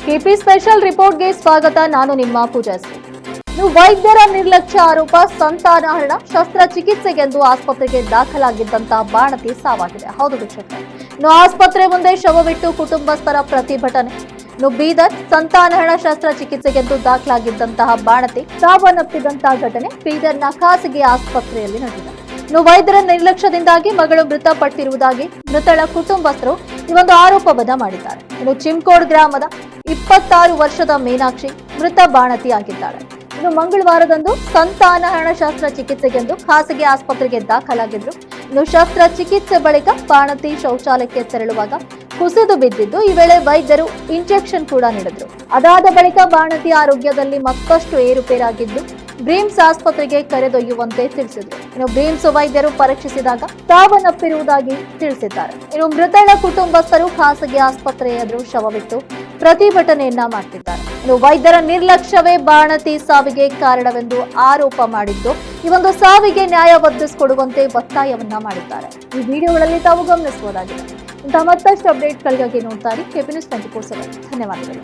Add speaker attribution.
Speaker 1: KP special ರಿಪೋರ್ಟ್ಗೆ ಸ್ವಾಗತ. ನಾನು ನಿಮ್ಮ ಪೂಜಾಶ್ರೀ. ವೈದ್ಯರ ನಿರ್ಲಕ್ಷ್ಯ ಆರೋಪ, ಸಂತಾನಹರಣ ಶಸ್ತ್ರಚಿಕಿತ್ಸೆಗೆಂದು ಆಸ್ಪತ್ರೆಗೆ ದಾಖಲಾಗಿದ್ದಂತಹ ಬಾಣತಿ ಸಾವಾಗಿದೆ. ಹೌದು ವೀಕ್ಷಕರೇ, ಆಸ್ಪತ್ರೆ ಮುಂದೆ ಶವವಿಟ್ಟು ಕುಟುಂಬಸ್ಥರ ಪ್ರತಿಭಟನೆ. ಬೀದರ್ ಸಂತಾನಹರಣ ಶಸ್ತ್ರಚಿಕಿತ್ಸೆಗೆಂದು ದಾಖಲಾಗಿದ್ದಂತಹ ಬಾಣತಿ ಸಾವನ್ನಪ್ಪಿದಂತಹ ಘಟನೆ ಬೀದರ್ನ ಖಾಸಗಿ ಆಸ್ಪತ್ರೆಯಲ್ಲಿ ನಡೆದಿದೆ. ವೈದ್ಯರ ನಿರ್ಲಕ್ಷ್ಯದಿಂದಾಗಿ ಮಗಳು ಮೃತಪಟ್ಟಿರುವುದಾಗಿ ಮೃತಳ ಕುಟುಂಬಸ್ಥರು ಈ ಒಂದು ಆರೋಪವನ್ನ ಮಾಡಿದ್ದಾರೆ. ಚಿಮ್ಕೋಡ್ ಗ್ರಾಮದ 26 ವರ್ಷದ ಮೀನಾಕ್ಷಿ ಮೃತ ಬಾಣತಿಯಾಗಿದ್ದಾಳೆ. ಮಂಗಳವಾರದಂದು ಸಂತಾನಹರಣ ಶಸ್ತ್ರಚಿಕಿತ್ಸೆಗೆಂದು ಖಾಸಗಿ ಆಸ್ಪತ್ರೆಗೆ ದಾಖಲಾಗಿದ್ರು. ಶಸ್ತ್ರಚಿಕಿತ್ಸೆ ಬಳಿಕ ಬಾಣತಿ ಶೌಚಾಲಯಕ್ಕೆ ತೆರಳುವಾಗ ಕುಸಿದು ಬಿದ್ದಿದ್ದು, ಈ ವೇಳೆ ವೈದ್ಯರು ಇಂಜೆಕ್ಷನ್ ಕೂಡ ನೀಡಿದ್ರು. ಅದಾದ ಬಳಿಕ ಬಾಣತಿ ಆರೋಗ್ಯದಲ್ಲಿ ಮತ್ತಷ್ಟು ಏರುಪೇರಾಗಿದ್ದು ಬ್ರೀಮ್ಸ್ ಆಸ್ಪತ್ರೆಗೆ ಕರೆದೊಯ್ಯುವಂತೆ ತಿಳಿಸಿದ್ರು. ಬ್ರೀಮ್ಸ್ ವೈದ್ಯರು ಪರೀಕ್ಷಿಸಿದಾಗ ಸಾವನ್ನಪ್ಪಿರುವುದಾಗಿ ತಿಳಿಸಿದ್ದಾರೆ. ಮೃತಳ ಕುಟುಂಬಸ್ಥರು ಖಾಸಗಿ ಆಸ್ಪತ್ರೆ ಎದುರು ಶವವಿಟ್ಟು ಪ್ರತಿಭಟನೆಯನ್ನ ಮಾಡ್ತಿದ್ದಾರೆ. ವೈದ್ಯರ ನಿರ್ಲಕ್ಷ್ಯವೇ ಬಾಣತಿ ಸಾವಿಗೆ ಕಾರಣವೆಂದು ಆರೋಪ ಮಾಡಿದ್ದು, ಈ ಒಂದು ಸಾವಿಗೆ ನ್ಯಾಯ ಒದಗಿಸಿಕೊಡುವಂತೆ ಒತ್ತಾಯವನ್ನ ಮಾಡಿದ್ದಾರೆ. ಈ ವಿಡಿಯೋಗಳಲ್ಲಿ ತಾವು ಗಮನಿಸಬಹುದಾಗಿದೆ. ಇಂತಹ ಮತ್ತಷ್ಟು ಅಪ್ಡೇಟ್ಗಳಿಗಾಗಿ ನೋಡ್ತಾ ಇರಿ ಕೆಪಿ ನ್ಯೂಸ್ 24/7. ಧನ್ಯವಾದಗಳು.